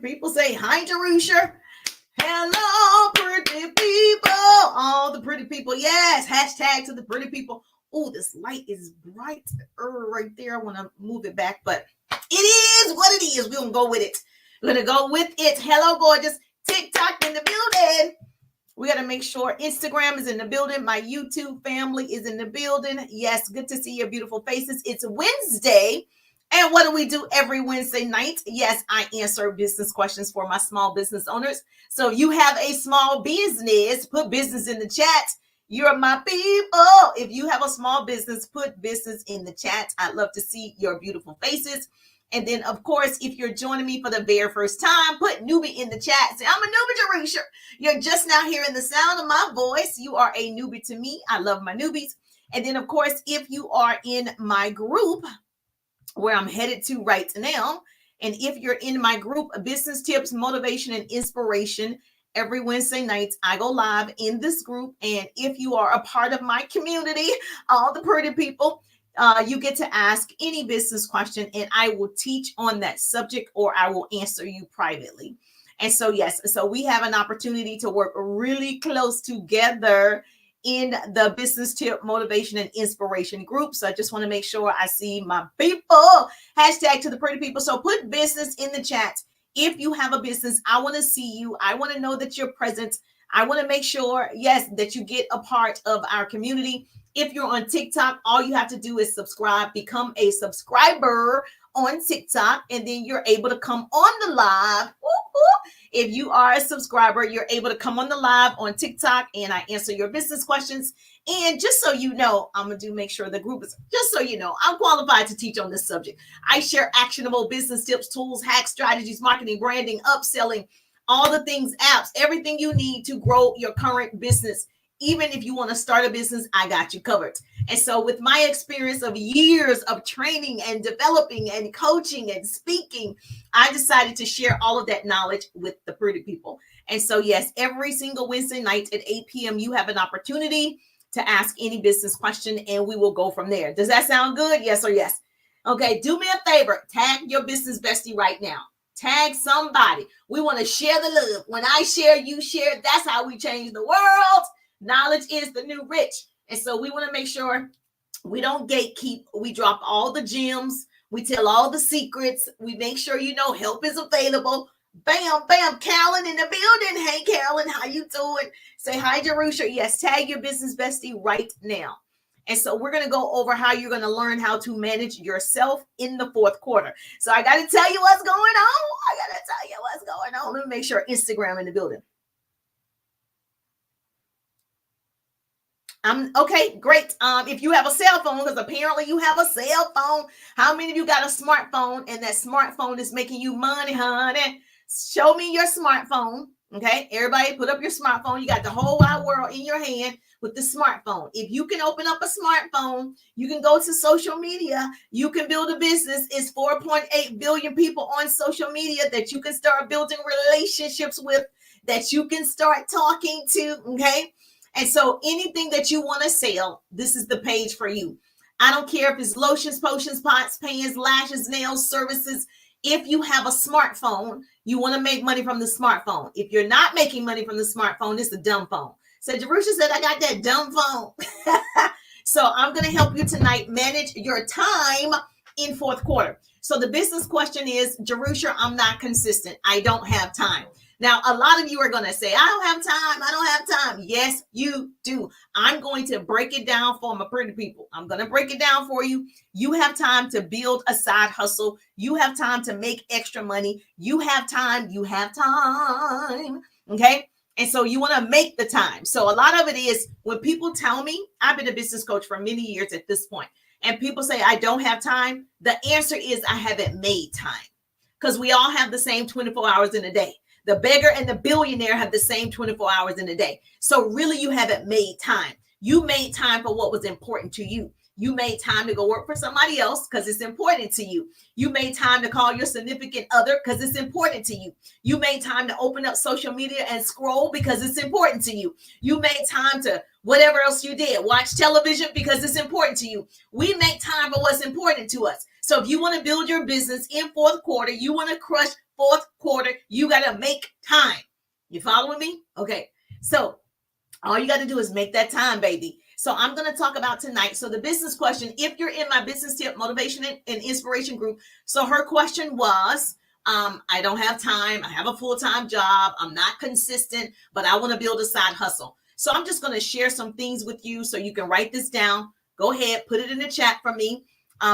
people. Say hi, Jerusha. Hello, pretty people. All the pretty people. Yes, hashtag to the pretty people. Oh, this light is bright right there. I want to move it back, but it is what it is. We're going to go with it. We're going to go with it. Hello, gorgeous. TikTok in the building. We got to make sure Instagram is in the building. My YouTube family is in the building. Yes, good to see your beautiful faces. It's Wednesday. And what do we do every Wednesday night? Yes, I answer business questions for my small business owners. So if you have a small business, put business in the chat. You're my people. If you have a small business, put business in the chat. I'd love to see your beautiful faces. And then, of course, if you're joining me for the very first time, put newbie in the chat. Say, I'm a newbie, Jerusha. You're just now hearing the sound of my voice. You are a newbie to me. I love my newbies. And then, of course, if you are in my group, where I'm headed to right now, and if you're in my group, Business Tips, Motivation, and Inspiration, every Wednesday night, I go live in this group. And if you are a part of my community, all the pretty people, you get to ask any business question and I will teach on that subject or I will answer you privately. And so, yes, so we have an opportunity to work really close together in the Business Tip, Motivation, and Inspiration group. So I just want to make sure I see my people. Hashtag to the pretty people. So put business in the chat. If you have a business, I want to see you. I want to know that you're present. I want to make sure, yes, that you get a part of our community. If you're on TikTok, all you have to do is subscribe, become a subscriber on TikTok, and then you're able to come on the live. If you are a subscriber, you're able to come on the live on TikTok and I answer your business questions. And just so you know, I'm going to make sure the group is, just so you know, I'm qualified to teach on this subject. I share actionable business tips, tools, hacks, strategies, marketing, branding, upselling, all the things, apps, everything you need to grow your current business. Even if you want to start a business, I got you covered. And so with my experience of years of training and developing and coaching and speaking, I decided to share all of that knowledge with the pretty people. And so, yes, every single Wednesday night at 8 p.m., you have an opportunity to ask any business question and we will go from there. Does that sound good? Yes or yes? Okay, do me a favor. Tag your business bestie right now. Tag somebody. We want to share the love. When I share, you share. That's how we change the world. Knowledge is the new rich. And so we want to make sure we don't gatekeep. We drop all the gems. We tell all the secrets. We make sure you know help is available. Bam, bam. Carolyn in the building. Hey, Carolyn, how you doing? Say hi, Jerusha. Yes, tag your business bestie right now. And so we're going to go over how you're going to learn how to manage yourself in the fourth quarter. So I got to tell you what's going on. Let me make sure Instagram in the building. Okay, great. If you have a cell phone, because apparently you have a cell phone, how many of you got a smartphone and that smartphone is making you money, honey? Show me your smartphone. Okay, everybody put up your smartphone. You got the whole wide world in your hand with the smartphone. If you can open up a smartphone, you can go to social media. You can build a business. It's 4.8 billion people on social media that you can start building relationships with, that you can start talking to, okay? And so anything that you want to sell, this is the page for you. I don't care if it's lotions, potions, pots, pans, lashes, nails, services. If you have a smartphone, you want to make money from the smartphone. If you're not making money from the smartphone, it's a dumb phone. So Jerusha said, I got that dumb phone. So I'm going to help you tonight manage your time in fourth quarter. So the business question is, Jerusha, I'm not consistent. I don't have time. Now, a lot of you are going to say, I don't have time. Yes, you do. I'm going to break it down for my pretty people. I'm going to break it down for you. You have time to build a side hustle. You have time to make extra money. You have time. Okay. And so you want to make the time. So a lot of it is when people tell me, I've been a business coach for many years at this point, and people say, I don't have time. The answer is I haven't made time, because we all have the same 24 hours in a day. The beggar and the billionaire have the same 24 hours in a day. So really, you haven't made time. You made time for what was important to you. You made time to go work for somebody else because it's important to you. You made time to call your significant other because it's important to you. You made time to open up social media and scroll because it's important to you. You made time to whatever else you did, watch television because it's important to you. We make time for what's important to us. So if you want to build your business in fourth quarter, you want to crush fourth quarter, you got to make time. You following me? Okay. So all you got to do is make that time, baby. So I'm going to talk about tonight. So the business question, if you're in my business tip motivation and inspiration group. So her question was, I don't have time. I have a full-time job. I'm not consistent, but I want to build a side hustle. So I'm just going to share some things with you so you can write this down. Go ahead, put it in the chat for me.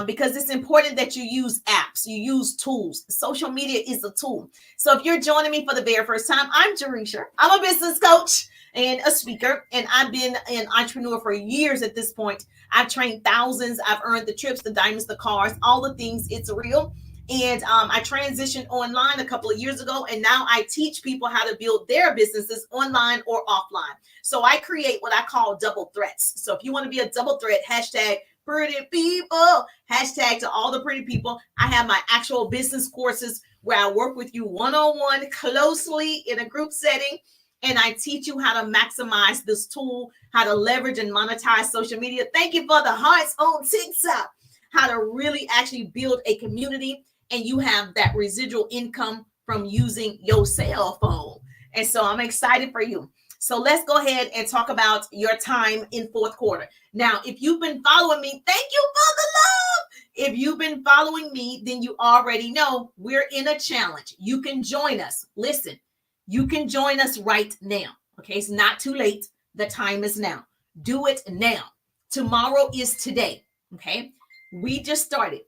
Because it's important that you use apps, you use tools. Social media is a tool. So if you're joining me for the very first time, I'm Jerisha. I'm a business coach and a speaker, and I've been an entrepreneur for years at this point. I've trained thousands. I've earned the trips, the diamonds, the cars, all the things. It's real. And I transitioned online a couple of years ago, and now I teach people how to build their businesses online or offline. So I create what I call double threats. So if you want to be a double threat, hashtag pretty people, hashtag to all the pretty people. I have my actual business courses where I work with you one-on-one closely in a group setting. And I teach you how to maximize this tool, how to leverage and monetize social media. Thank you for the hearts on TikTok. How to really actually build a community, and you have that residual income from using your cell phone. And so I'm excited for you. So let's go ahead and talk about your time in fourth quarter. Now, if you've been following me, thank you for the love. If you've been following me, then you already know we're in a challenge. You can join us. Listen, you can join us right now. Okay, it's not too late. The time is now. Do it now. Tomorrow is today. Okay, we just started.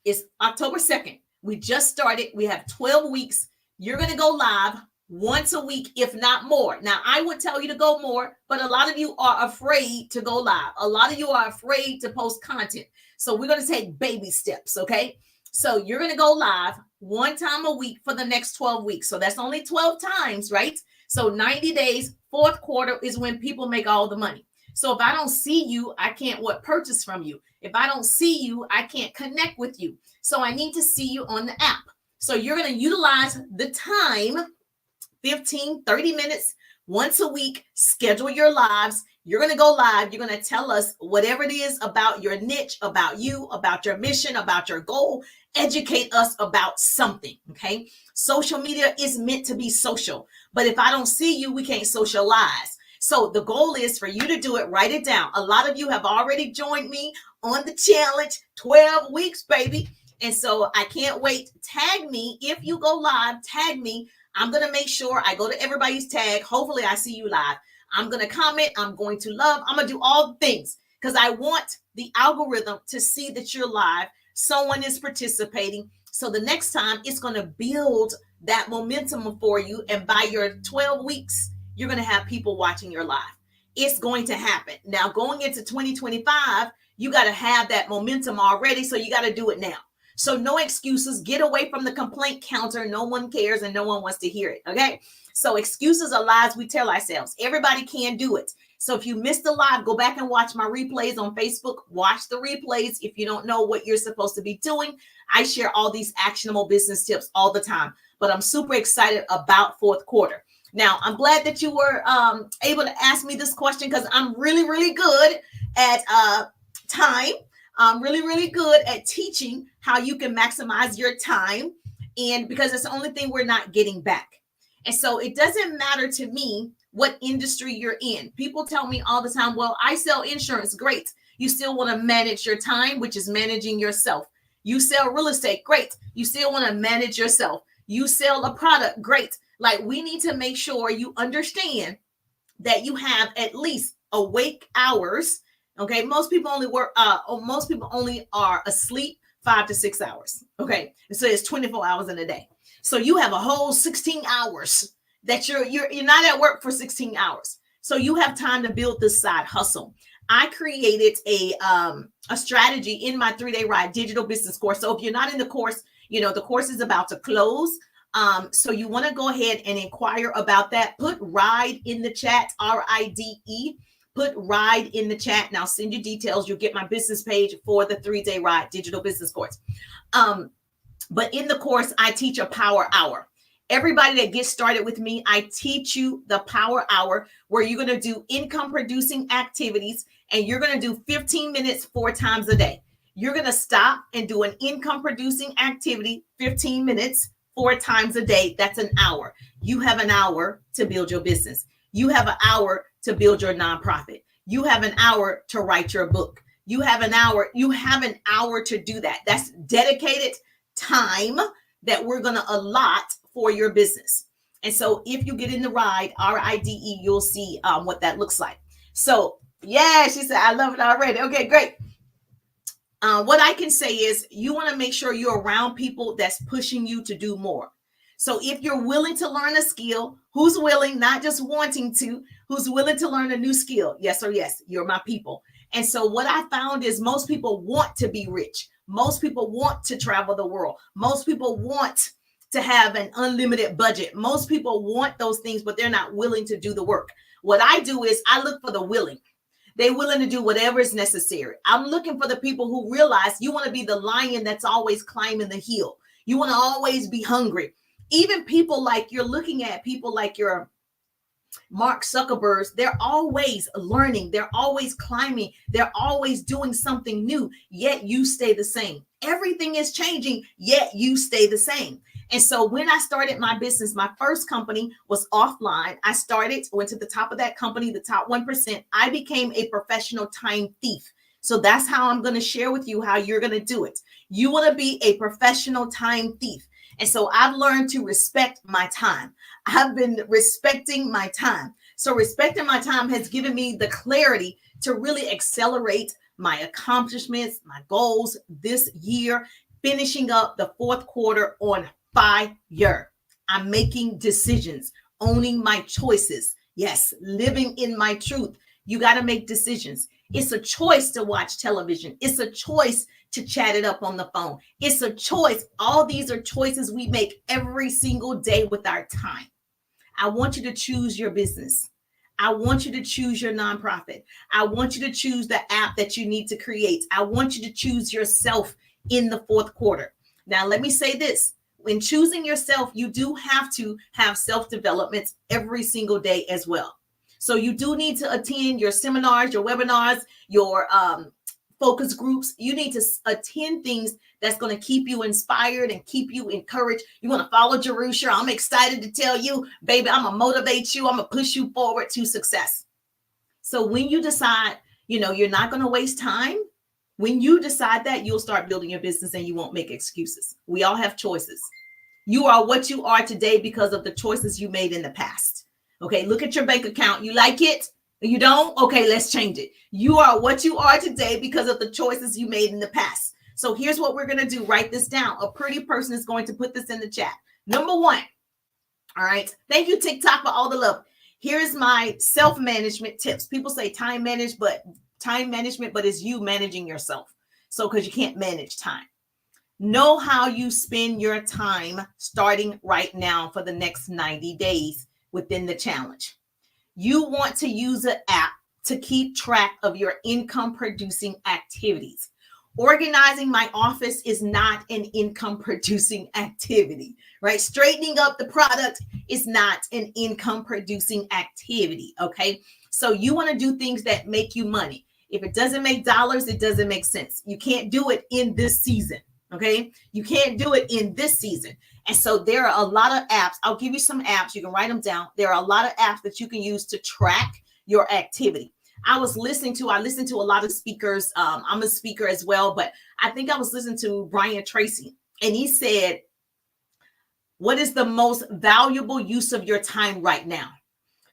It's October 2nd. We just started. We have 12 weeks. You're going to go live once a week, if not more. Now, I would tell you to go more, but a lot of you are afraid to go live. A lot of you are afraid to post content. So we're going to take baby steps, okay? So you're going to go live one time a week for the next 12 weeks. So that's only 12 times, right? So 90 days, fourth quarter is when people make all the money. So if I don't see you, I can't purchase from you. If I don't see you, I can't connect with you. So I need to see you on the app. So you're going to utilize the time, 15, 30 minutes once a week, schedule your lives. You're going to go live. You're going to tell us whatever it is about your niche, about you, about your mission, about your goal. Educate us about something, okay? Social media is meant to be social. But if I don't see you, we can't socialize. So the goal is for you to do it. Write it down. A lot of you have already joined me on the challenge, 12 weeks, baby. And so I can't wait. Tag me. If you go live, tag me. I'm going to make sure I go to everybody's tag. Hopefully I see you live. I'm going to comment. I'm going to love. I'm going to do all the things because I want the algorithm to see that you're live. Someone is participating. So the next time it's going to build that momentum for you. And by your 12 weeks, you're going to have people watching your live. It's going to happen. Now, going into 2025, you got to have that momentum already. So you got to do it now. So no excuses. Get away from the complaint counter. No one cares and no one wants to hear it. Okay. So excuses are lies we tell ourselves. Everybody can do it. So if you missed the live, go back and watch my replays on Facebook. Watch the replays. If you don't know what you're supposed to be doing, I share all these actionable business tips all the time. But I'm super excited about fourth quarter. Now, I'm glad that you were able to ask me this question because I'm really, really good at time. I'm really, really good at teaching how you can maximize your time. And because it's the only thing we're not getting back. And so it doesn't matter to me what industry you're in. People tell me all the time, well, I sell insurance. Great. You still want to manage your time, which is managing yourself. You sell real estate. Great. You still want to manage yourself. You sell a product. Great. Like, we need to make sure you understand that you have at least awake hours. Okay. Most people only are asleep 5 to 6 hours. Okay. And so it's 24 hours in a day. So you have a whole 16 hours that you're not at work for 16 hours. So you have time to build this side hustle. I created a strategy in my 3-day ride digital business course. So if you're not in the course, the course is about to close. So you want to go ahead and inquire about that. Put RIDE in the chat, RIDE. Put RIDE in the chat, and I'll send you details. You'll get my business page for the 3-day ride digital business course. But in the course, I teach a power hour. Everybody that gets started with me, I teach you the power hour where you're going to do income producing activities, and you're going to do 15 minutes 4 times a day. You're going to stop and do an income producing activity, 15 minutes, 4 times a day. That's an hour. You have an hour to build your business. You have an hour to build your nonprofit. You have an hour to write your book. You have an hour to do that. That's dedicated time that we're going to allot for your business. And so if you get in the RIDE, RIDE, you'll see what that looks like. So yeah, she said, I love it already. Okay, great. What I can say is you want to make sure you're around people that's pushing you to do more. So if you're willing to learn a skill, who's willing, not just wanting to, who's willing to learn a new skill? Yes or yes, you're my people. And so what I found is most people want to be rich. Most people want to travel the world. Most people want to have an unlimited budget. Most people want those things, but they're not willing to do the work. What I do is I look for the willing. They're willing to do whatever is necessary. I'm looking for the people who realize you want to be the lion that's always climbing the hill. You want to always be hungry. Even people like you're looking at people like your Mark Zuckerberg, they're always learning. They're always climbing. They're always doing something new, yet you stay the same. Everything is changing, yet you stay the same. And so when I started my business, my first company was offline. I went to the top of that company, the top 1%. I became a professional time thief. So that's how I'm going to share with you how you're going to do it. You want to be a professional time thief. And so I've learned to respect my time. I've been respecting my time. So respecting my time has given me the clarity to really accelerate my accomplishments, my goals this year, finishing up the fourth quarter on fire. I'm making decisions, owning my choices. Yes, living in my truth. You got to make decisions. It's a choice to watch television. It's a choice to chat it up on the phone. It's a choice. All these are choices we make every single day with our time. I want you to choose your business. I want you to choose your nonprofit. I want you to choose the app that you need to create. I want you to choose yourself in the fourth quarter. Now, let me say this. When choosing yourself, you do have to have self-development every single day as well. So you do need to attend your seminars, your webinars, your focus groups. You need to attend things that's going to keep you inspired and keep you encouraged. You want to follow Jerusha. I'm excited to tell you, baby, I'm going to motivate you. I'm going to push you forward to success. So when you decide, you're not going to waste time, when you decide that, you'll start building your business and you won't make excuses. We all have choices. You are what you are today because of the choices you made in the past. Okay, look at your bank account. You like it? You don't? Okay, let's change it. You are what you are today because of the choices you made in the past. So here's what we're going to do. Write this down. A pretty person is going to put this in the chat. Number 1. All right. Thank you, TikTok, for all the love. Here's my self-management tips. People say time management, but it's you managing yourself. So because you can't manage time. Know how you spend your time starting right now for the next 90 days within the challenge. You want to use an app to keep track of your income producing activities. Organizing my office is not an income producing activity, right? Straightening up the product is not an income producing activity, okay? So you want to do things that make you money. If it doesn't make dollars, it doesn't make sense. You can't do it in this season, okay? You can't do it in this season. And so there are a lot of apps. I'll give you some apps. You can write them down. There are a lot of apps that you can use to track your activity. I listened to a lot of speakers. I'm a speaker as well, but I think I was listening to Brian Tracy, and he said, what is the most valuable use of your time right now?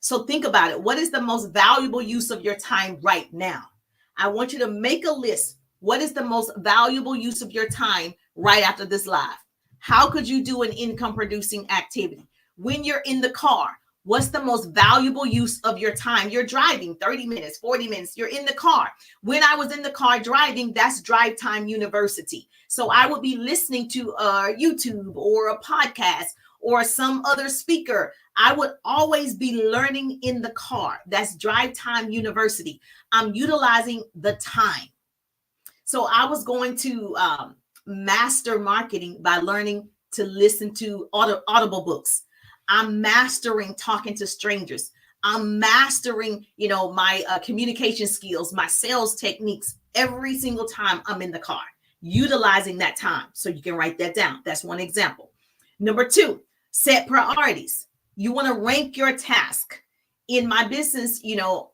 So think about it. What is the most valuable use of your time right now? I want you to make a list. What is the most valuable use of your time right after this live? How could you do an income producing activity? When you're in the car, what's the most valuable use of your time? You're driving 30 minutes, 40 minutes. You're in the car. When I was in the car driving, that's Drive Time University. So I would be listening to YouTube or a podcast or some other speaker. I would always be learning in the car. That's Drive Time University. I'm utilizing the time. So I was going to master marketing by learning to listen to audible books. I'm mastering talking to strangers. I'm mastering, my communication skills, my sales techniques every single time I'm in the car. utilizing that time. So you can write that down. That's one example. Number 2, set priorities. You want to rank your task. In my business,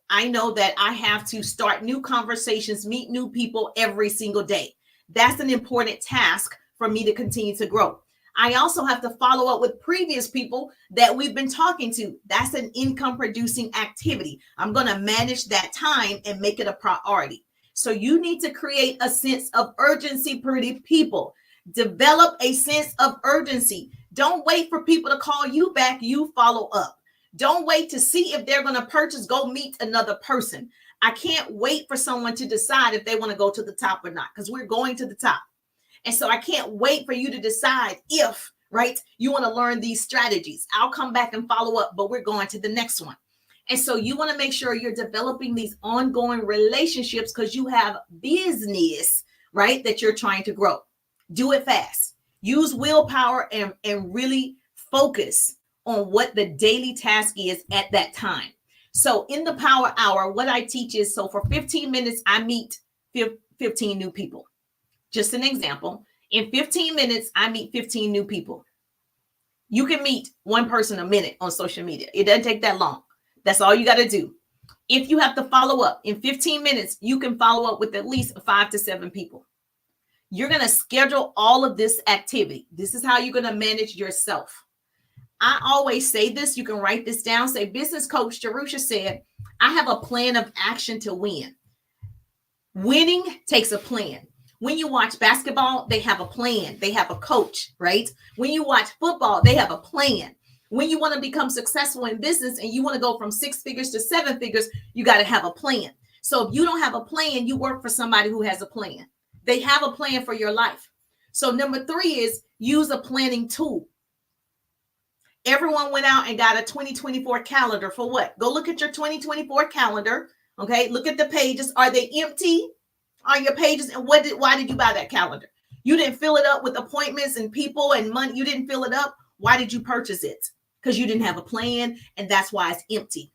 I know that I have to start new conversations, meet new people every single day. That's an important task for me to continue to grow. I also have to follow up with previous people that we've been talking to. That's an income producing activity. I'm going to manage that time and make it a priority. So you need to create a sense of urgency, pretty people. Develop a sense of urgency. Don't wait for people to call you back. You follow up. Don't wait to see if they're going to purchase. Go meet another person. I can't wait for someone to decide if they want to go to the top or not, because we're going to the top. And so I can't wait for you to decide if, right, you want to learn these strategies. I'll come back and follow up, but we're going to the next one. And so you want to make sure you're developing these ongoing relationships because you have business, right, that you're trying to grow. Do it fast. Use willpower and really focus on what the daily task is at that time. So in the Power Hour, what I teach is, so for 15 minutes, I meet 15 new people. Just an example. In 15 minutes, I meet 15 new people. You can meet one person a minute on social media. It doesn't take that long. That's all you got to do. If you have to follow up in 15 minutes, you can follow up with at least 5 to 7 people. You're going to schedule all of this activity. This is how you're going to manage yourself. I always say this. You can write this down. Say, business coach Jerusha said, I have a plan of action to win. Winning takes a plan. When you watch basketball, they have a plan. They have a coach, right? When you watch football, they have a plan. When you want to become successful in business and you want to go from 6 figures to 7 figures, you got to have a plan. So if you don't have a plan, you work for somebody who has a plan. They have a plan for your life. So number 3 is use a planning tool. Everyone went out and got a 2024 calendar for what? Go look at your 2024 calendar. Okay. Look at the pages. Are they empty? On your pages? And why did you buy that calendar? You didn't fill it up with appointments and people and money. You didn't fill it up. Why did you purchase it? Because you didn't have a plan, and that's why it's empty.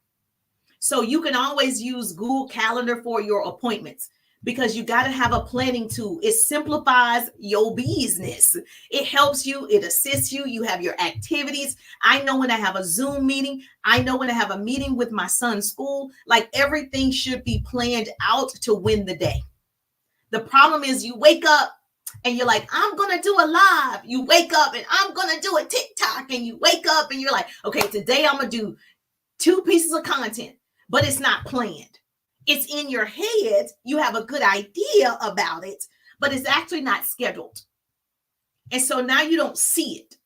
So you can always use Google Calendar for your appointments, because you got to have a planning tool. It simplifies your business. It helps you. It assists you. You have your activities. I know when I have a Zoom meeting. I know when I have a meeting with my son's school. Like, everything should be planned out to win the day. The problem is you wake up and you're like, I'm going to do a live. You wake up and I'm going to do a TikTok, and you wake up and you're like, okay, today I'm going to do 2 pieces of content, but it's not planned. It's in your head. You have a good idea about it, but it's actually not scheduled. And so now you don't see it.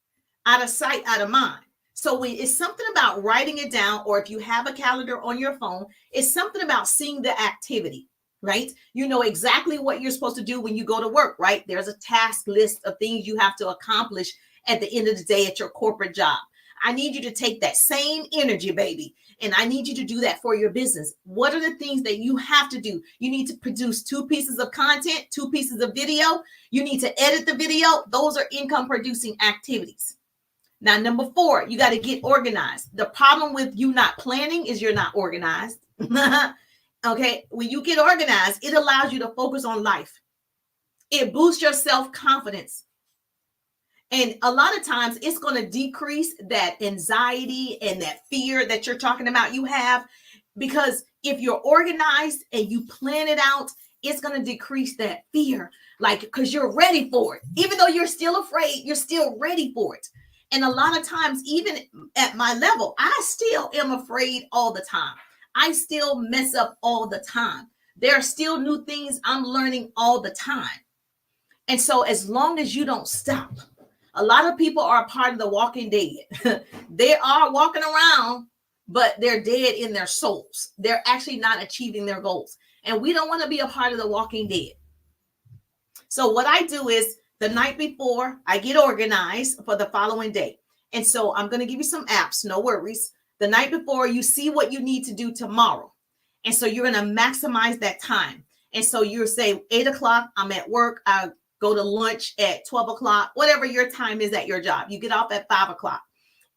Out of sight, out of mind. So it's something about writing it down, or if you have a calendar on your phone, it's something about seeing the activity. Right? You know exactly what you're supposed to do when you go to work, right? There's a task list of things you have to accomplish at the end of the day at your corporate job. I need you to take that same energy, baby, and I need you to do that for your business. What are the things that you have to do? You need to produce 2 pieces of content, 2 pieces of video. You need to edit the video. Those are income producing activities. Now, number 4, you got to get organized. The problem with you not planning is you're not organized. Okay, when you get organized, it allows you to focus on life. It boosts your self-confidence. And a lot of times it's going to decrease that anxiety and that fear that you're talking about you have, because if you're organized and you plan it out, it's going to decrease that fear, like, because you're ready for it. Even though you're still afraid, you're still ready for it. And a lot of times, even at my level, I still am afraid all the time. I still mess up all the time. There are still new things I'm learning all the time. And so as long as you don't stop, a lot of people are a part of the walking dead. They are walking around, but they're dead in their souls. They're actually not achieving their goals. And we don't want to be a part of the walking dead. So what I do is the night before, I get organized for the following day. And so I'm going to give you some apps, no worries. The night before, you see what you need to do tomorrow. And so you're going to maximize that time. And so you're saying 8 o'clock, I'm at work. I go to lunch at 12 o'clock, whatever your time is at your job. You get off at 5 o'clock.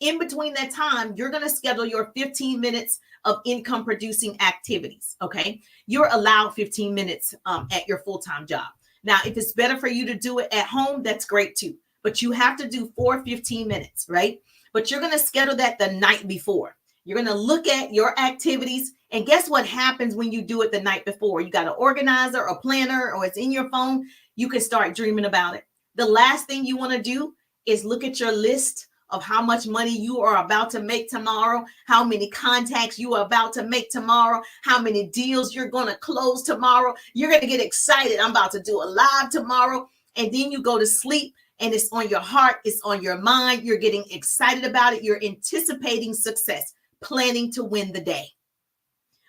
In between that time, you're going to schedule your 15 minutes of income producing activities. Okay. You're allowed 15 minutes at your full-time job. Now, if it's better for you to do it at home, that's great too. But you have to do 15 minutes, right? But you're going to schedule that the night before. You're going to look at your activities. And guess what happens when you do it the night before? You got an organizer or planner, or it's in your phone. You can start dreaming about it. The last thing you want to do is look at your list of how much money you are about to make tomorrow, how many contacts you are about to make tomorrow, how many deals you're going to close tomorrow. You're going to get excited. I'm about to do a live tomorrow. And then you go to sleep and it's on your heart. It's on your mind. You're getting excited about it. You're anticipating success, planning to win the day.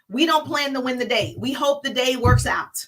We don't plan to win the day. We hope the day works out.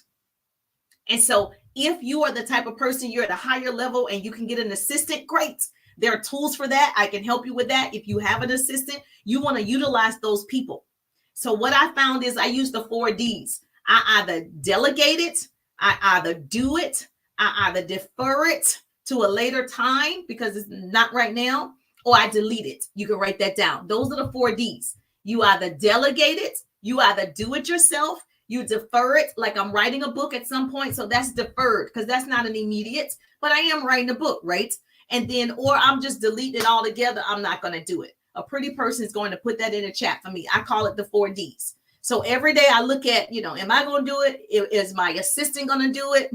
And so if you are the type of person, you're at a higher level and you can get an assistant, great. There are tools for that. I can help you with that. If you have an assistant, you want to utilize those people. So what I found is I use the 4 Ds. I either delegate it, I either do it, I either defer it to a later time because it's not right now, or I delete it. You can write that down. Those are the 4 Ds. You either delegate it, you either do it yourself, you defer it, like I'm writing a book at some point. So that's deferred because that's not an immediate, but I am writing a book, right? And then, or I'm just deleting it all together. I'm not going to do it. A pretty person is going to put that in the chat for me. I call it the 4 Ds. So every day I look at, am I going to do it? Is my assistant going to do it?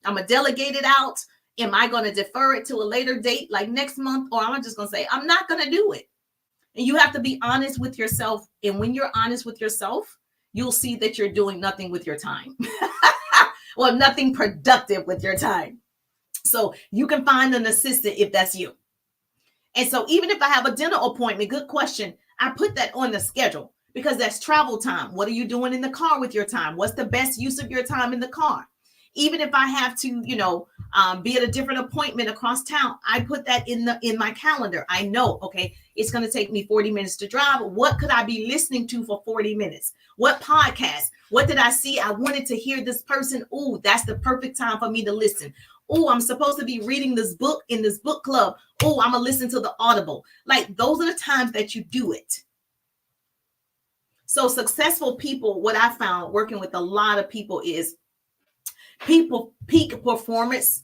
I'm going to delegate it out. Am I going to defer it to a later date, like next month? Or I'm just going to say, I'm not going to do it. And you have to be honest with yourself. And when you're honest with yourself, you'll see that you're doing nothing with your time. Well, nothing productive with your time. So you can find an assistant if that's you. And so even if I have a dinner appointment, good question, I put that on the schedule because that's travel time. What are you doing in the car with your time? What's the best use of your time in the car? Even if I have to, be at a different appointment across town, I put that in my calendar. I know, okay, it's going to take me 40 minutes to drive. What could I be listening to for 40 minutes? What podcast? What did I see? I wanted to hear this person. Oh, that's the perfect time for me to listen. Oh, I'm supposed to be reading this book in this book club. Oh, I'm going to listen to the Audible. Like those are the times that you do it. So successful people, what I found working with a lot of people is people peak performance,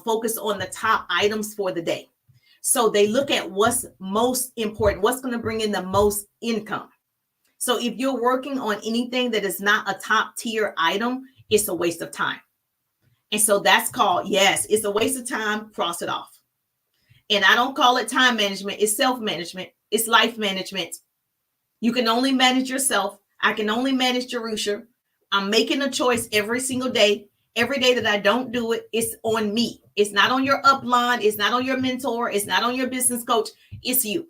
focus on the top items for the day. So they look at what's most important, what's going to bring in the most income. So if you're working on anything that is not a top tier item, it's a waste of time. And so that's called, yes, it's a waste of time, cross it off. And I don't call it time management. It's self-management. It's life management. You can only manage yourself. I can only manage Jerusha. I'm making a choice every single day. Every day that I don't do it, it's on me. It's not on your upline. It's not on your mentor. It's not on your business coach. It's you.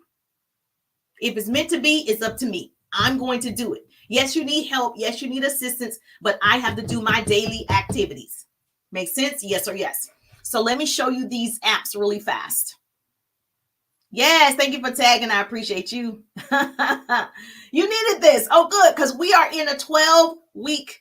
If it's meant to be, it's up to me. I'm going to do it. Yes, you need help. Yes, you need assistance, but I have to do my daily activities. Make sense? Yes or yes. So let me show you these apps really fast. Yes, thank you for tagging. I appreciate you. You needed this. Oh, good, because we are in a 12-week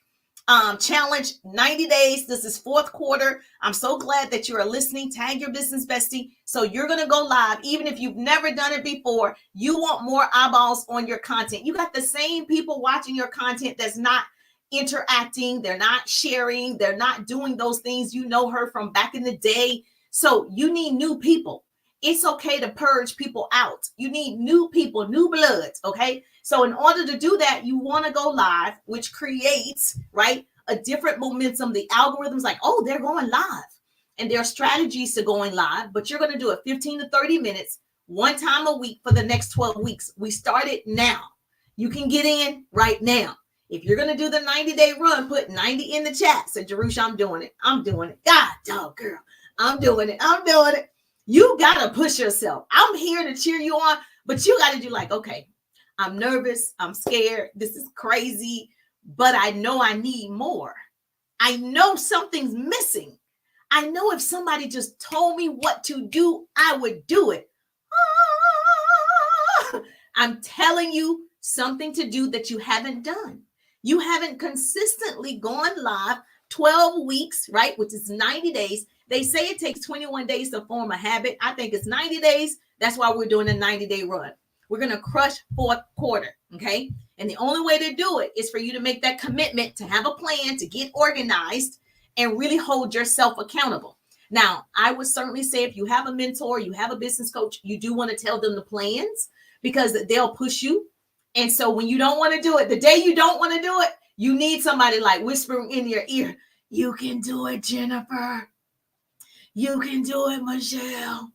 challenge, 90 days. This is 4th quarter. I'm so glad that you are listening. Tag your business bestie. So you're going to go live. Even if you've never done it before, you want more eyeballs on your content. You got the same people watching your content that's not interacting. They're not sharing. They're not doing those things. You know her from back in the day. So you need new people. It's okay to purge people out. You need new people, new bloods. Okay. So in order to do that, you want to go live, which creates, right, a different momentum. The algorithm's like, oh, they're going live. And there are strategies to going live, but you're going to do it 15 to 30 minutes, one time a week for the next 12 weeks. We started now. You can get in right now. If you're going to do the 90-day run, put 90 in the chat. Say, Jerusha, I'm doing it. I'm doing it. God, dog, girl, I'm doing it. I'm doing it. You got to push yourself. I'm here to cheer you on, but you got to do like, okay, I'm nervous. I'm scared. This is crazy, but I know I need more. I know something's missing. I know if somebody just told me what to do, I would do it. I'm telling you something to do that you haven't done. You haven't consistently gone live 12 weeks, right? Which is 90 days. They say it takes 21 days to form a habit. I think it's 90 days. That's why we're doing a 90-day run. We're going to crush 4th quarter. Okay. And the only way to do it is for you to make that commitment, to have a plan, to get organized. and really hold yourself accountable. Now, I would certainly say if you have a mentor, you have a business coach, you do want to tell them the plans because they'll push you. And so when you don't want to do it, the day you don't want to do it, you need somebody like whispering in your ear, you can do it, Jennifer. You can do it, Michelle.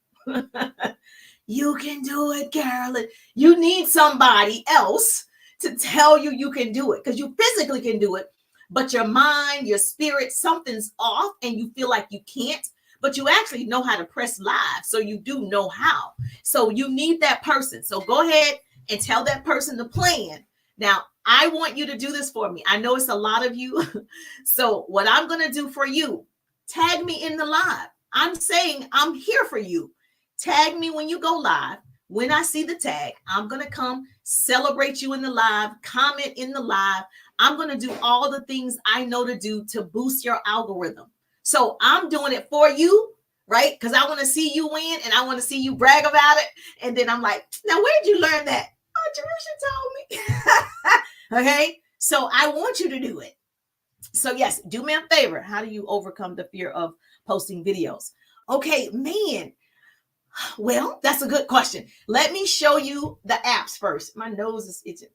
You can do it, Carolyn. You need somebody else to tell you you can do it because you physically can do it, but your mind, your spirit, something's off and you feel like you can't, but you actually know how to press live. So you do know how. So you need that person. So go ahead and tell that person the plan. Now, I want you to do this for me. I know it's a lot of you. So what I'm going to do for you, tag me in the live. I'm saying I'm here for you. Tag me when you go live. When I see the tag, I'm going to come celebrate you in the live, comment in the live. I'm going to do all the things I know to do to boost your algorithm. So I'm doing it for you, right? Because I want to see you win and I want to see you brag about it. And then I'm like, now, where'd you learn that? Oh, Jerusha told me. Okay. So I want you to do it. So yes, do me a favor. How do you overcome the fear of posting videos? Okay, man. Well, that's a good question. Let me show you the apps first. My nose is itching.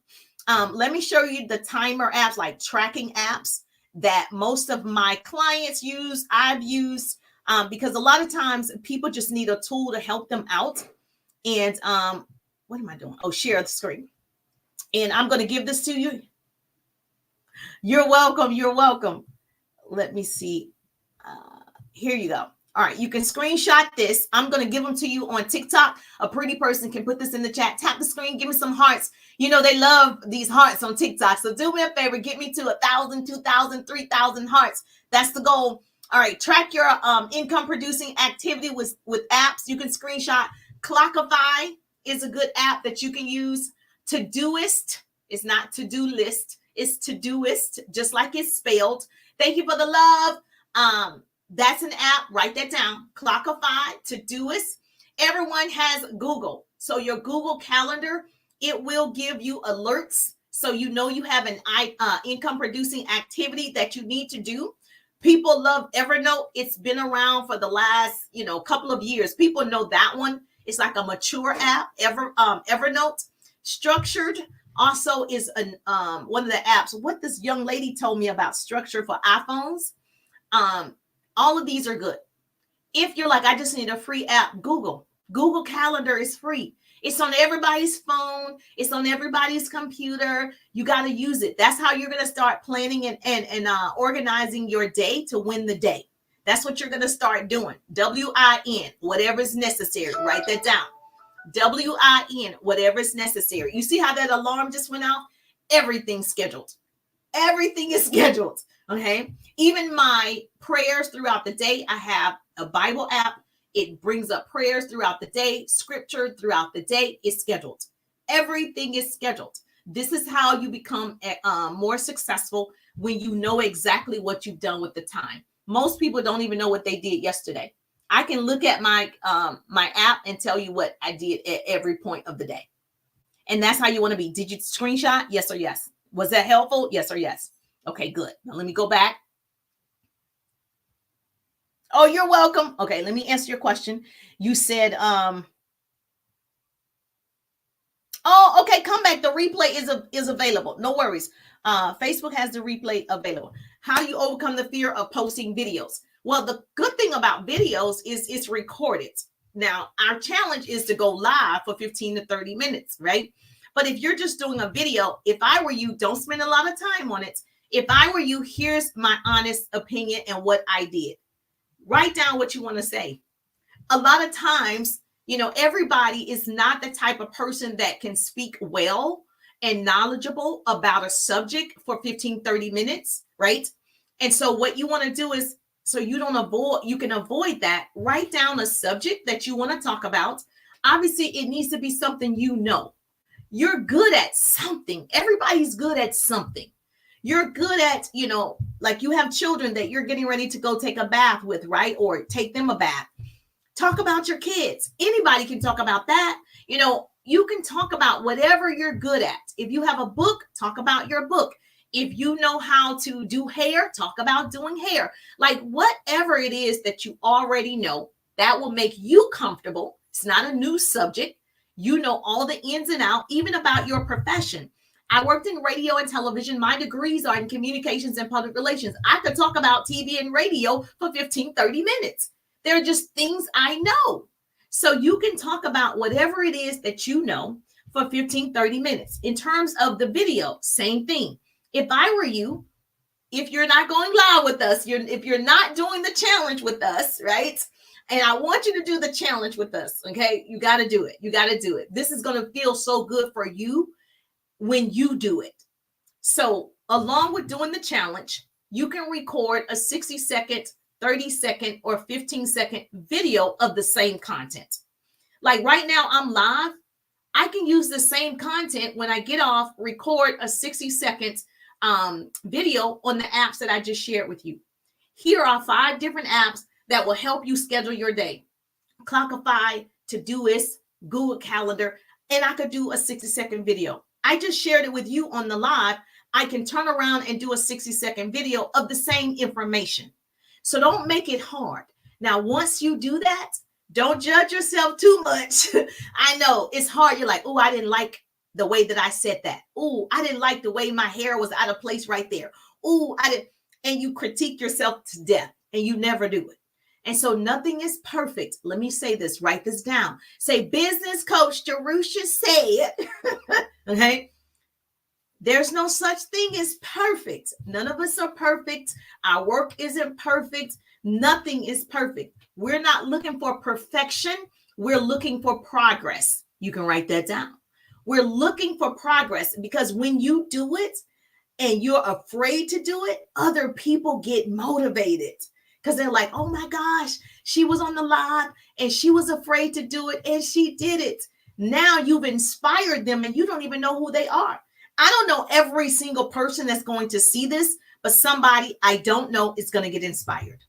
Let me show you the timer apps, like tracking apps that most of my clients use. I've used because a lot of times people just need a tool to help them out. And what am I doing? Oh, share the screen. And I'm going to give this to you. You're welcome. You're welcome. Let me see. Here you go. All right, you can screenshot this. I'm going to give them to you on TikTok. A pretty person can put this in the chat. Tap the screen. Give me some hearts. You know, they love these hearts on TikTok. So do me a favor. Get me to 1,000, 2,000, 3,000 hearts. That's the goal. All right, track your income producing activity with apps. You can screenshot. Clockify is a good app that you can use. Todoist is not to-do list. It's Todoist, just like it's spelled. Thank you for the love. That's an app. Write that down. Clockify, Todoist. Everyone has Google. So your Google Calendar, it will give you alerts. So you know you have an income producing activity that you need to do. People love Evernote. It's been around for the last, couple of years. People know that one. It's like a mature app. Evernote. Structured also is one of the apps. What this young lady told me about Structure for iPhones. All of these are good. If you're like, I just need a free app, Google Calendar is free. It's on everybody's phone. It's on everybody's computer. You got to use it. That's how you're going to start planning and organizing your day to win the day. That's what you're going to start doing. WIN, whatever is necessary. Write that down. WIN, whatever is necessary. You see how that alarm just went off? Everything's scheduled. Everything is scheduled. Okay. Even my prayers throughout the day, I have a Bible app. It brings up prayers throughout the day, scripture throughout the day is scheduled. Everything is scheduled. This is how you become more successful when you know exactly what you've done with the time. Most people don't even know what they did yesterday. I can look at my app and tell you what I did at every point of the day. And that's how you want to be. Did you screenshot? Yes or yes? Was that helpful? Yes or yes? Okay, good. Now let me go back. Oh, you're welcome. Okay, let me answer your question. You said, oh, okay, come back. The replay is available. No worries. Facebook has the replay available. How do you overcome the fear of posting videos? Well, the good thing about videos is it's recorded. Now, our challenge is to go live for 15 to 30 minutes, right? But if you're just doing a video, if I were you, don't spend a lot of time on it. If I were you, here's my honest opinion and what I did. Write down what you want to say. A lot of times, everybody is not the type of person that can speak well and knowledgeable about a subject for 15, 30 minutes, right? And so what you want to do is, so you can avoid that, write down a subject that you want to talk about. Obviously, it needs to be something you're good at something. Everybody's good at something. You're good at, like you have children that you're getting ready to go take a bath with, right? Or take them a bath. Talk about your kids. Anybody can talk about that. You can talk about whatever you're good at. If you have a book, talk about your book. If you know how to do hair, talk about doing hair. Like whatever it is that you already know that will make you comfortable. It's not a new subject. You know all the ins and outs, even about your profession. I worked in radio and television. My degrees are in communications and public relations. I could talk about TV and radio for 15, 30 minutes. They're just things I know. So you can talk about whatever it is that you know for 15, 30 minutes. In terms of the video, same thing. If I were you, if you're not going live with us, if you're not doing the challenge with us, right? And I want you to do the challenge with us, okay? You got to do it. You got to do it. This is going to feel so good for you when you do it. So along with doing the challenge, you can record a 60-second, 30-second, or 15-second video of the same content. Like right now, I'm live. I can use the same content when I get off, record a 60-second video on the apps that I just shared with you. Here are 5 different apps that will help you schedule your day. Clockify, Todoist, Google Calendar, and I could do a 60-second video. I just shared it with you on the live. I can turn around and do a 60-second video of the same information. So don't make it hard. Now, once you do that, don't judge yourself too much. I know it's hard. You're like, oh, I didn't like the way that I said that. Oh, I didn't like the way my hair was out of place right there. Oh, I didn't. And you critique yourself to death and you never do it. And so nothing is perfect. Let me say this, write this down. Say, business coach Jerusha said, okay? There's no such thing as perfect. None of us are perfect. Our work isn't perfect. Nothing is perfect. We're not looking for perfection. We're looking for progress. You can write that down. We're looking for progress because when you do it and you're afraid to do it, other people get motivated because they're like, oh my gosh, she was on the live and she was afraid to do it and she did it. Now you've inspired them and you don't even know who they are. I don't know every single person that's going to see this, but somebody I don't know is going to get inspired.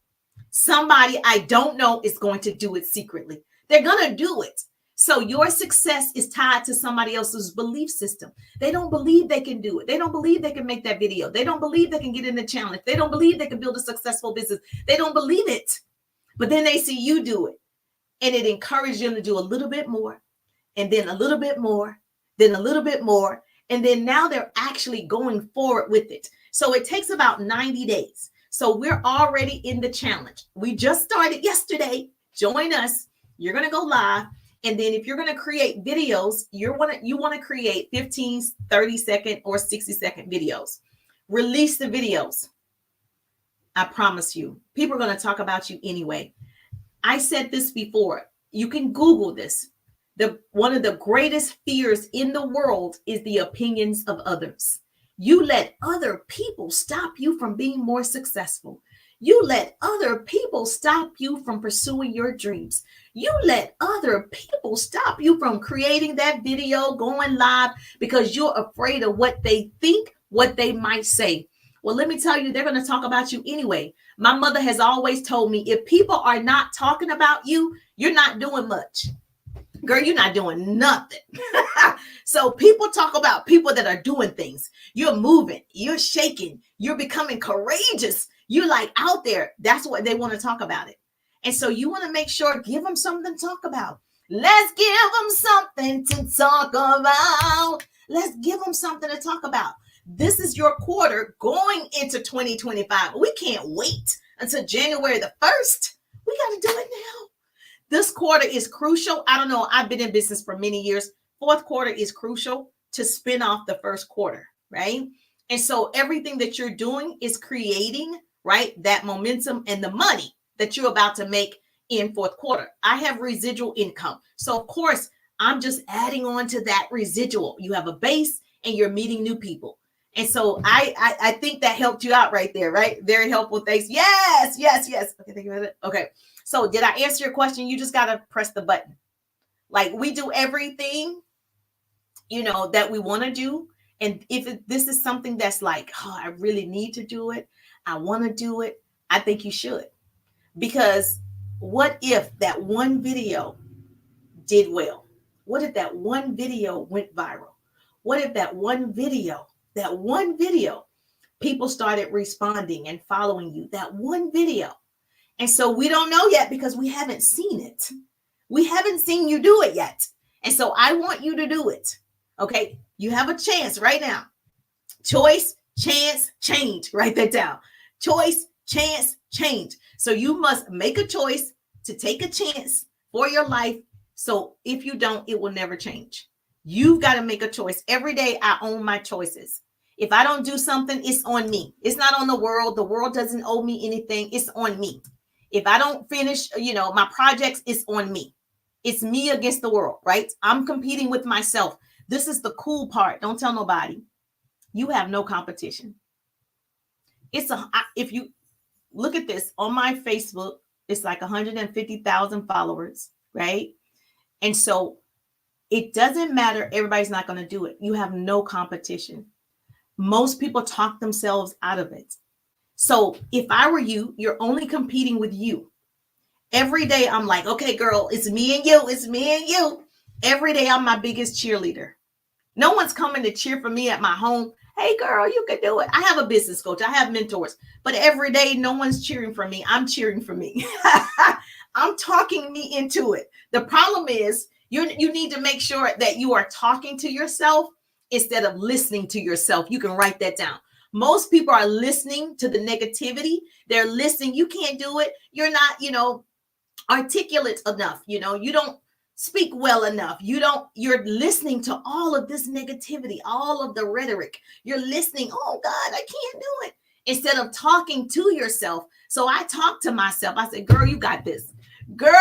Somebody I don't know is going to do it secretly. They're going to do it. So your success is tied to somebody else's belief system. They don't believe they can do it. They don't believe they can make that video. They don't believe they can get in the challenge. They don't believe they can build a successful business. They don't believe it. But then they see you do it. And it encourages them to do a little bit more, and then a little bit more, then a little bit more. And then now they're actually going forward with it. So it takes about 90 days. So we're already in the challenge. We just started yesterday. Join us. You're going to go live. And then if you're going to create videos, you want to create 15, 30-second or 60-second videos. Release the videos. I promise you, people are going to talk about you anyway. I said this before. You can Google this. One of the greatest fears in the world is the opinions of others. You let other people stop you from being more successful. You let other people stop you from pursuing your dreams. You let other people stop you from creating that video, going live, because you're afraid of what they think, what they might say. Well, let me tell you, they're going to talk about you anyway. My mother has always told me, if people are not talking about you, you're not doing much. Girl, you're not doing nothing. So people talk about people that are doing things. You're moving, you're shaking, you're becoming courageous. You're like out there. That's what they want to talk about it. And so you want to make sure, give them something to talk about. Let's give them something to talk about. Let's give them something to talk about. This is your quarter going into 2025. We can't wait until January the 1st. We got to do it now. This quarter is crucial. I don't know. I've been in business for many years. Fourth quarter is crucial to spin off the first quarter, right? And so everything that you're doing is creating, right, that momentum and the money that you're about to make in fourth quarter. I have residual income. So of course, I'm just adding on to that residual. You have a base and you're meeting new people. And so I think that helped you out right there, right? Very helpful. Thanks. Yes. Okay, think about it. Okay. So did I answer your question? You just got to press the button. Like we do everything, that we want to do. And if this is something that's like, oh, I really need to do it, I want to do it, I think you should. Because what if that one video did well? What if that one video went viral? What if that one video people started responding and following you. That one video. And so we don't know yet because we haven't seen it. We haven't seen you do it yet. And so I want you to do it. Okay. You have a chance right now. Choice, chance, change. Write that down. Choice, chance, change. So you must make a choice to take a chance for your life. So if you don't, it will never change. You've got to make a choice. Every day I own my choices. If I don't do something, it's on me. It's not on the world. The world doesn't owe me anything. It's on me. If I don't finish, my projects, it's on me. It's me against the world, right? I'm competing with myself. This is the cool part. Don't tell nobody. You have no competition. If you look at this on my Facebook, it's like 150,000 followers, right? And so it doesn't matter. Everybody's not going to do it. You have no competition. Most people talk themselves out of it. So if I were you, you're only competing with you. Every day I'm like, okay, girl, it's me and you. It's me and you. Every day I'm my biggest cheerleader. No one's coming to cheer for me at my home. Hey, girl, you can do it. I have a business coach. I have mentors. But every day, no one's cheering for me. I'm cheering for me. I'm talking me into it. The problem is you need to make sure that you are talking to yourself instead of listening to yourself. You can write that down. Most people are listening to the negativity. They're listening. You can't do it. You're not, articulate enough. You don't speak well enough. You're listening to all of this negativity, all of the rhetoric. You're listening. Oh God, I can't do it. Instead of talking to yourself. So I talk to myself. I said, girl, you got this. Girl,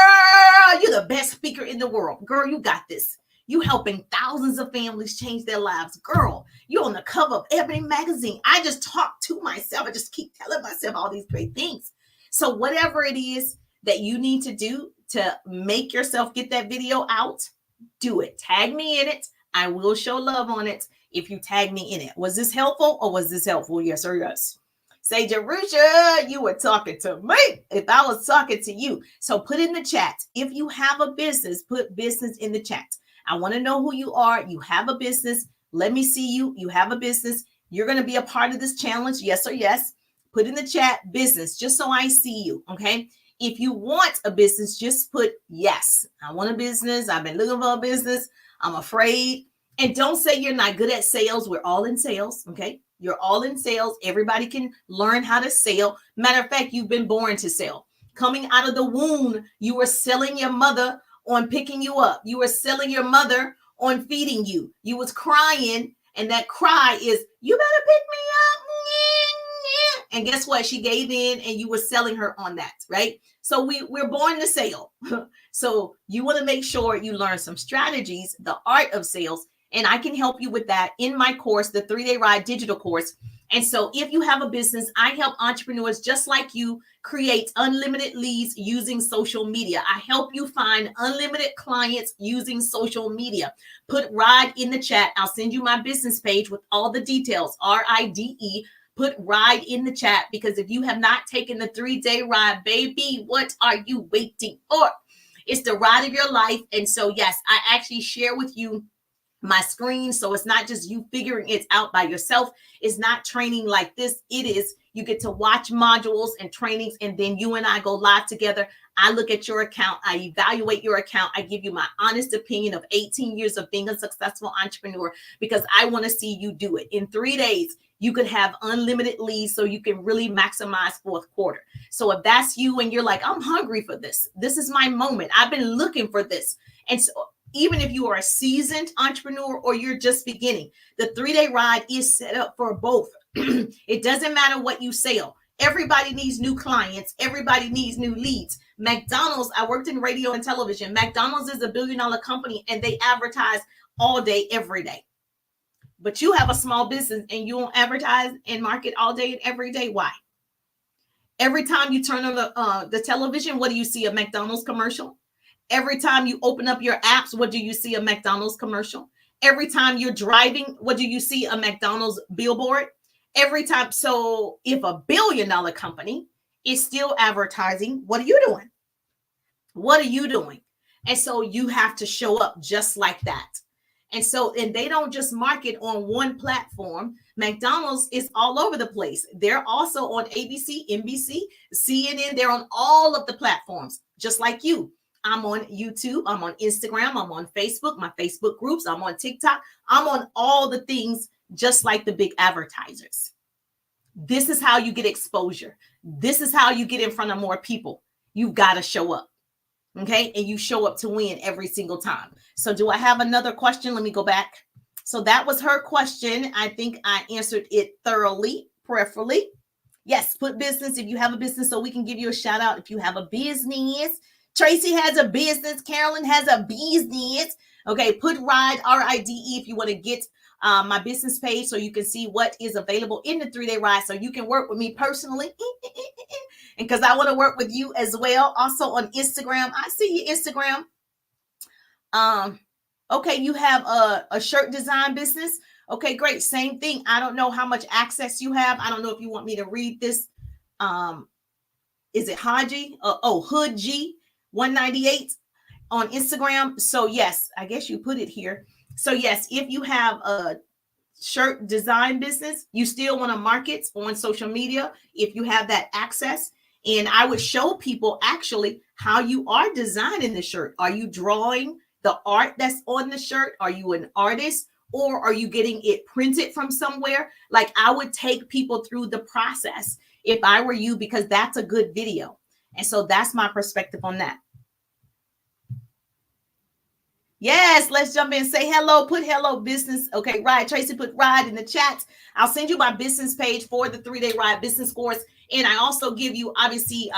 you're the best speaker in the world. Girl, you got this. You helping thousands of families change their lives. Girl, you're on the cover of Ebony magazine. I just talk to myself. I just keep telling myself all these great things. So whatever it is that you need to do to make yourself get that video out, do it. Tag me in it. I will show love on it if you tag me in it. Was this helpful or was this helpful? Yes or yes. Say, Jerusha, you were talking to me if I was talking to you. So put in the chat. If you have a business, put business in the chat. I want to know who you are. You have a business. Let me see you. You have a business. You're going to be a part of this challenge. Yes or yes. Put in the chat business just so I see you. Okay. If you want a business, just put yes. I want a business. I've been looking for a business. I'm afraid. And don't say you're not good at sales. We're all in sales. Okay. You're all in sales. Everybody can learn how to sell. Matter of fact, you've been born to sell. Coming out of the womb, you were selling your mother on picking you up. You were selling your mother on feeding you. You was crying, and that cry is, you better pick me up. And guess what? She gave in, and you were selling her on that, right? So we're born to sell. So you want to make sure you learn some strategies, the art of sales, and I can help you with that in my course, the 3-Day Ride digital course. And so if you have a business, I help entrepreneurs just like you create unlimited leads using social media. I help you find unlimited clients using social media. Put RIDE in the chat. I'll send you my business page with all the details, RIDE. Put RIDE in the chat, because if you have not taken the 3-Day Ride, baby, what are you waiting for? It's the ride of your life. And so, yes, I actually share with you my screen. So it's not just you figuring it out by yourself. It's not training like this. It is, you get to watch modules and trainings, and then you and I go live together. I look at your account. I evaluate your account. I give you my honest opinion of 18 years of being a successful entrepreneur, because I want to see you do it. In 3 days, you could have unlimited leads so you can really maximize fourth quarter. So if that's you and you're like, I'm hungry for this. This is my moment. I've been looking for this. And so even if you are a seasoned entrepreneur or you're just beginning, the 3-Day Ride is set up for both. It doesn't matter what you sell. Everybody needs new clients. Everybody needs new leads. McDonald's, I worked in radio and television. McDonald's is a $1 billion company, and they advertise all day, every day. But you have a small business and you won't advertise and market all day and every day. Why? Every time you turn on the television, what do you see? A McDonald's commercial. Every time you open up your apps, what do you see? A McDonald's commercial. Every time you're driving, what do you see? A McDonald's billboard. Every time. So if a $1 billion company is still advertising, what are you doing? What are you doing? And so you have to show up just like that. And they don't just market on one platform. McDonald's is all over the place. They're also on ABC, NBC, CNN. They're on all of the platforms, just like you. I'm on YouTube. I'm on Instagram. I'm on Facebook, my Facebook groups. I'm on TikTok. I'm on all the things, just like the big advertisers. This is how you get exposure. This is how you get in front of more people. You've got to show up. Okay. And you show up to win every single time. So do I have another question? Let me go back. So that was her question. I think I answered it thoroughly, prayerfully. Yes, put business if you have a business, so we can give you a shout out if you have a business. Tracy has a business. Carolyn has a business. Okay, put RIDE, RIDE, if you want to get my business page so you can see what is available in the 3-day ride, so you can work with me personally. And because I want to work with you as well. Also on Instagram. I see your Instagram. Okay, you have a shirt design business. Okay, great. Same thing. I don't know how much access you have. I don't know if you want me to read this. Is it Haji? Hood G 198 on Instagram. So yes, I guess you put it here. So yes, if you have a shirt design business, you still want to market on social media if you have that access. And I would show people actually how you are designing the shirt. Are you drawing the art that's on the shirt? Are you an artist, or are you getting it printed from somewhere? Like, I would take people through the process if I were you, because that's a good video. And so that's my perspective on that. Yes, let's jump in. Say hello. Put hello business. Okay, right. Tracy put RIDE in the chat. I'll send you my business page for the 3-day RIDE business course. And I also give you, obviously,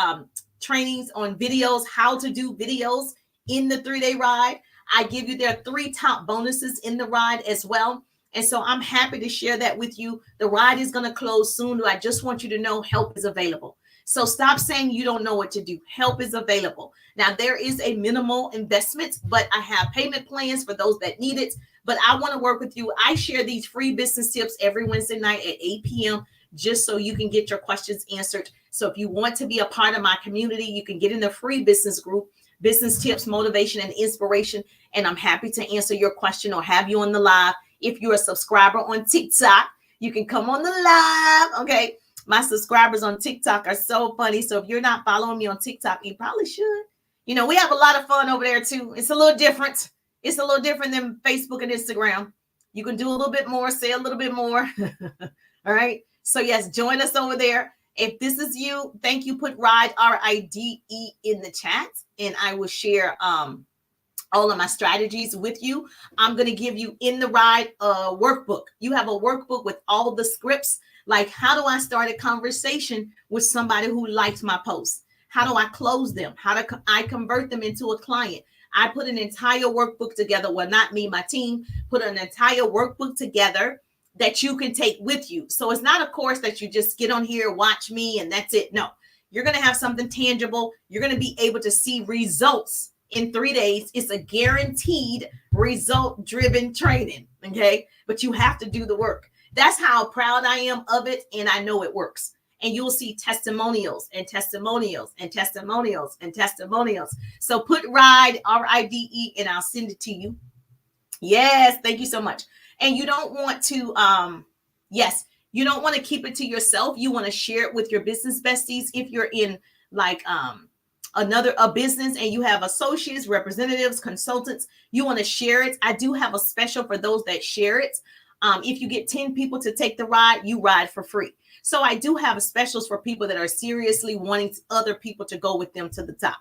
trainings on videos, how to do videos in the 3-day ride. I give you their 3 top bonuses in the ride as well. And so I'm happy to share that with you. The ride is going to close soon. I just want you to know help is available. So stop saying you don't know what to do. Help is available. Now, there is a minimal investment, but I have payment plans for those that need it. But I want to work with you. I share these free business tips every Wednesday night at 8 p.m. just so you can get your questions answered. So if you want to be a part of my community, you can get in the free business group, business tips, motivation, and inspiration. And I'm happy to answer your question or have you on the live. If you're a subscriber on TikTok, you can come on the live. Okay. My subscribers on TikTok are so funny. So if you're not following me on TikTok, you probably should. You know, we have a lot of fun over there too. It's a little different. It's a little different than Facebook and Instagram. You can do a little bit more, say a little bit more. All right. So yes, join us over there. If this is you, thank you. Put RIDE, RIDE in the chat, and I will share all of my strategies with you. I'm going to give you in the ride a workbook. You have a workbook with all the scripts. Like, how do I start a conversation with somebody who likes my post? How do I close them? How do I convert them into a client? I put an entire workbook together. Well, not me, my team put an entire workbook together that you can take with you. So it's not a course that you just get on here, watch me, and that's it. No, you're going to have something tangible. You're going to be able to see results in 3 days. It's a guaranteed result-driven training. Okay. But you have to do the work. That's how proud I am of it. And I know it works. And you'll see testimonials and testimonials and testimonials and testimonials. So put RIDE, RIDE, and I'll send it to you. Yes. Thank you so much. And you don't want to, you don't want to keep it to yourself. You want to share it with your business besties. If you're in like, a business and you have associates, representatives, consultants, you want to share it. I do have a special for those that share it. If you get 10 people to take the ride, you ride for free. So I do have specials for people that are seriously wanting other people to go with them to the top.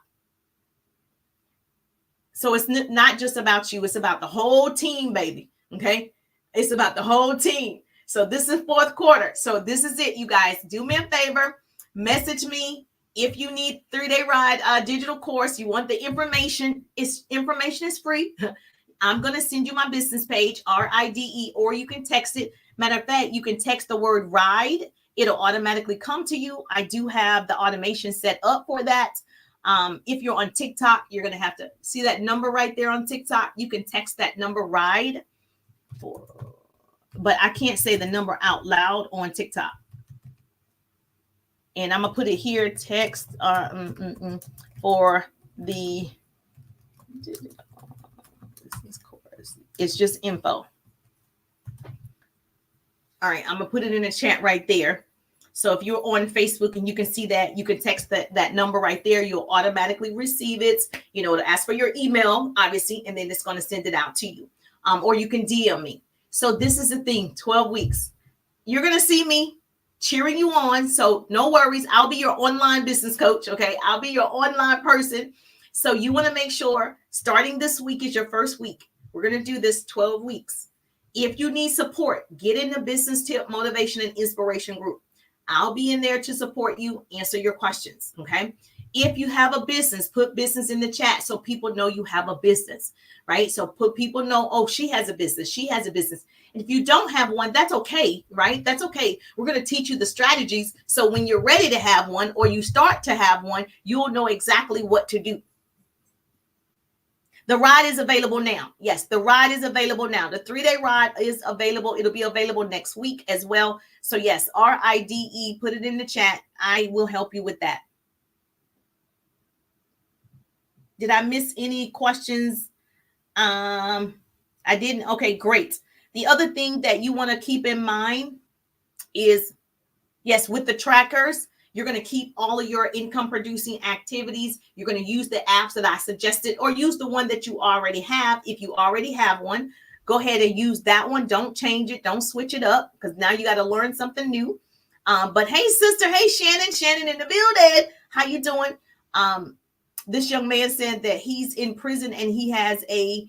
So it's not just about you. It's about the whole team, baby. Okay. It's about the whole team. So this is 4th quarter. So this is it, you guys. Do me a favor. Message me. If you need 3-day ride digital course, you want the information. Information is free. I'm going to send you my business page, RIDE, or you can text it. Matter of fact, you can text the word RIDE. It'll automatically come to you. I do have the automation set up for that. If you're on TikTok, you're going to have to see that number right there on TikTok. You can text that number RIDE, but I can't say the number out loud on TikTok. And I'm going to put it here, text for the business course. It's just info. All right, I'm gonna put it in the chat right there. So if you're on Facebook and you can see that, you can text that number right there. You'll automatically receive it. It'll ask for your email, obviously, and then it's going to send it out to you. Or you can DM me. So this is the thing, 12 weeks. You're going to see me cheering you on. So no worries. I'll be your online business coach, okay? I'll be your online person. So you want to make sure starting this week is your first week. We're going to do this 12 weeks. If you need support, get in the business tip, motivation, and inspiration group. I'll be in there to support you, answer your questions, okay? If you have a business, put business in the chat so people know you have a business, right? So people know, oh, she has a business. She has a business. And if you don't have one, that's okay, right? That's okay. We're going to teach you the strategies. So when you're ready to have one or you start to have one, you'll know exactly what to do. The ride is available now. Yes, the ride is available now. The 3-day ride is available. It'll be available next week as well. So yes, RIDE, put it in the chat. I will help you with that. Did I miss any questions? I didn't. Okay, great. The other thing that you want to keep in mind is, yes, with the trackers, you're going to keep all of your income producing activities. You're going to use the apps that I suggested or use the one that you already have. If you already have one, go ahead and use that one. Don't change it. Don't switch it up because now you got to learn something new. But hey, sister. Hey, Shannon in the building. How you doing? This young man said that he's in prison and he has a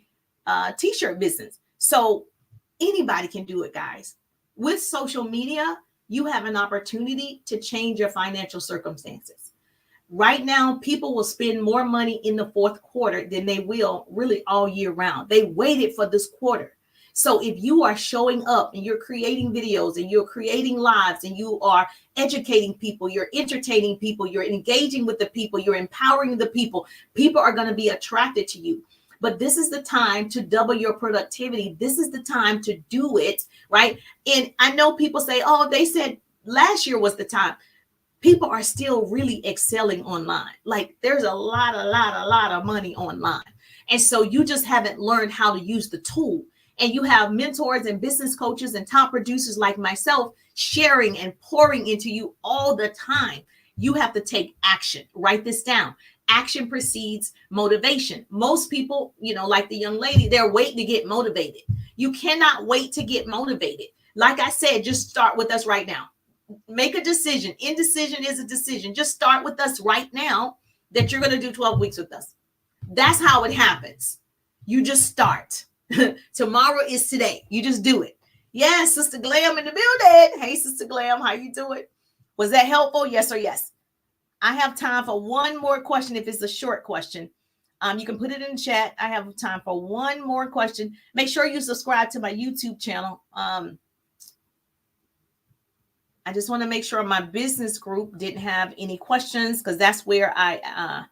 t-shirt business. So anybody can do it, guys. With social media, you have an opportunity to change your financial circumstances. Right now, people will spend more money in the fourth quarter than they will really all year round. They waited for this quarter. So if you are showing up and you're creating videos and you're creating lives and you are educating people, you're entertaining people, you're engaging with the people, you're empowering the people, people are going to be attracted to you. But this is the time to double your productivity. This is the time to do it, right? And I know people say, oh, they said last year was the time. People are still really excelling online. Like there's a lot of money online. And so you just haven't learned how to use the tool. And you have mentors and business coaches and top producers like myself sharing and pouring into you all the time. You have to take action. Write this down. Action precedes motivation. Most people, like the young lady, they're waiting to get motivated. You cannot wait to get motivated. Like I said, just start with us right now. Make a decision. Indecision is a decision. Just start with us right now that you're going to do 12 weeks with us. That's how it happens. You just start. Tomorrow is today. You just do it. Yes, Sister Glam in the building. Hey, Sister Glam, how you doing? Was that helpful? Yes or yes? I have time for one more question if it's a short question. You can put it in the chat. I have time for one more question. Make sure you subscribe to my YouTube channel. I just want to make sure my business group didn't have any questions because that's where I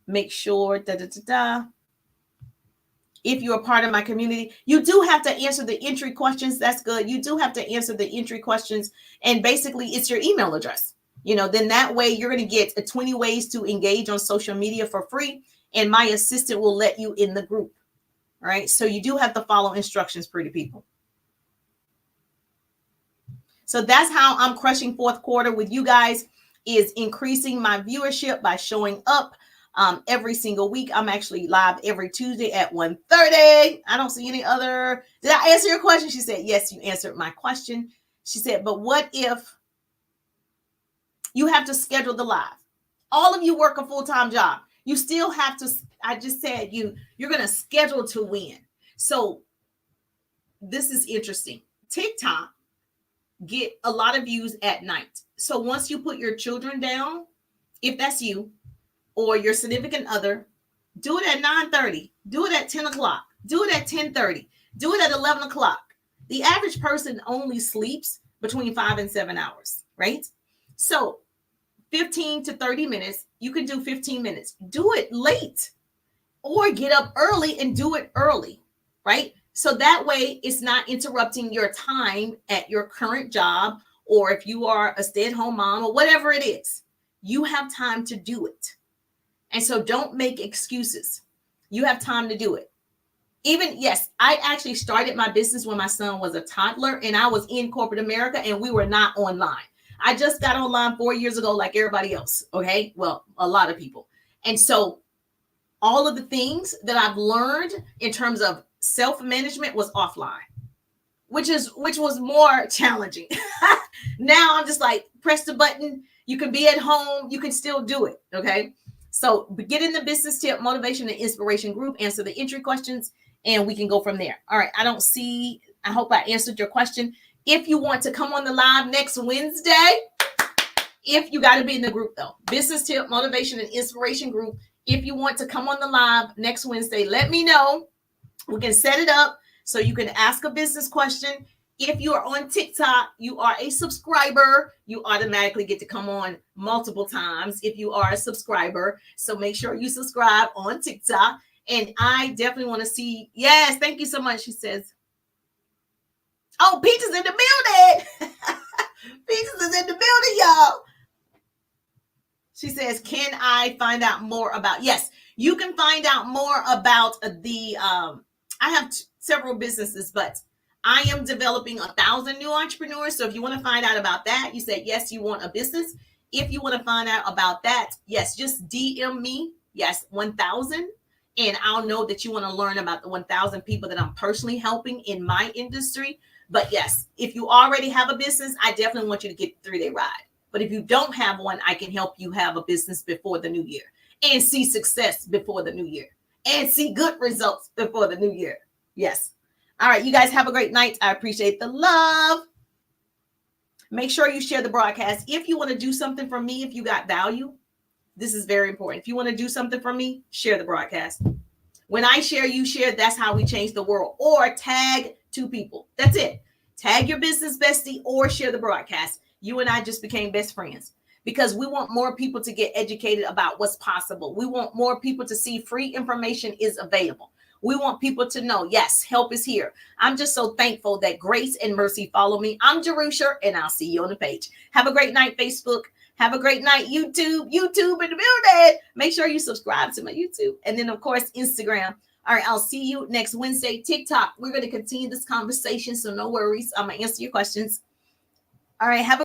make sure if you're a part of my community, you do have to answer the entry questions. That's good. You do have to answer the entry questions. And basically, it's your email address. Then that way you're going to get 20 ways to engage on social media for free. And my assistant will let you in the group. All right. So you do have to follow instructions, pretty people. So that's how I'm crushing fourth quarter with you guys, is increasing my viewership by showing up every single week. I'm actually live every Tuesday at 1:30. I don't see any other. Did I answer your question? She said, yes, you answered my question. She said, but what if you have to schedule the live? All of you work a full-time job. You still have to, I just said you're going to schedule to win. So this is interesting. TikTok get a lot of views at night. So once you put your children down, if that's you or your significant other, do it at 9:30, do it at 10 o'clock, do it at 10:30, do it at 11 o'clock. The average person only sleeps between 5 and 7 hours, right? So 15 to 30 minutes, you can do 15 minutes. Do it late or get up early and do it early, right? So that way it's not interrupting your time at your current job, or if you are a stay-at-home mom or whatever it is, you have time to do it. And so don't make excuses. You have time to do it. Even, yes, I actually started my business when my son was a toddler and I was in corporate America and we were not online. I just got online 4 years ago, like everybody else. Okay. Well, a lot of people. And so all of the things that I've learned in terms of self-management was offline, which was more challenging. Now I'm just like, press the button. You can be at home. You can still do it. Okay. So get in the business tip, motivation, and inspiration group, answer the entry questions, and we can go from there. All right. I hope I answered your question. If you want to come on the live next Wednesday, if you got to be in the group though, business tip, motivation, and inspiration group. If you want to come on the live next Wednesday, let me know. We can set it up so you can ask a business question. If you are on TikTok, you are a subscriber, you automatically get to come on multiple times if you are a subscriber. So make sure you subscribe on TikTok. And I definitely want to see. Yes, thank you so much. She says, oh, Peaches in the building. Peaches is in the building, y'all. She says, can I find out more about? Yes, you can find out more about the, I have several businesses, but I am developing 1,000 new entrepreneurs. So if you want to find out about that, you said, yes, you want a business. If you want to find out about that, yes, just DM me. Yes, 1,000. And I'll know that you want to learn about the 1,000 people that I'm personally helping in my industry. But yes, if you already have a business, I definitely want you to get the 3-day ride. But if you don't have one, I can help you have a business before the new year and see success before the new year and see good results before the new year. Yes. All right. You guys have a great night. I appreciate the love. Make sure you share the broadcast. If you want to do something for me, if you got value, this is very important. If you want to do something for me, share the broadcast. When I share, you share. That's how we change the world. Or tag 2 people. That's it. Tag your business bestie or share the broadcast. You and I just became best friends because we want more people to get educated about what's possible. We want more people to see free information is available. We want people to know, yes, help is here. I'm just so thankful that grace and mercy follow me. I'm Jerusha, and I'll see you on the page. Have a great night, Facebook. Have a great night, YouTube. YouTube in the building. Make sure you subscribe to my YouTube. And then, of course, Instagram. All right, I'll see you next Wednesday. TikTok, we're going to continue this conversation, so no worries. I'm going to answer your questions. All right, have a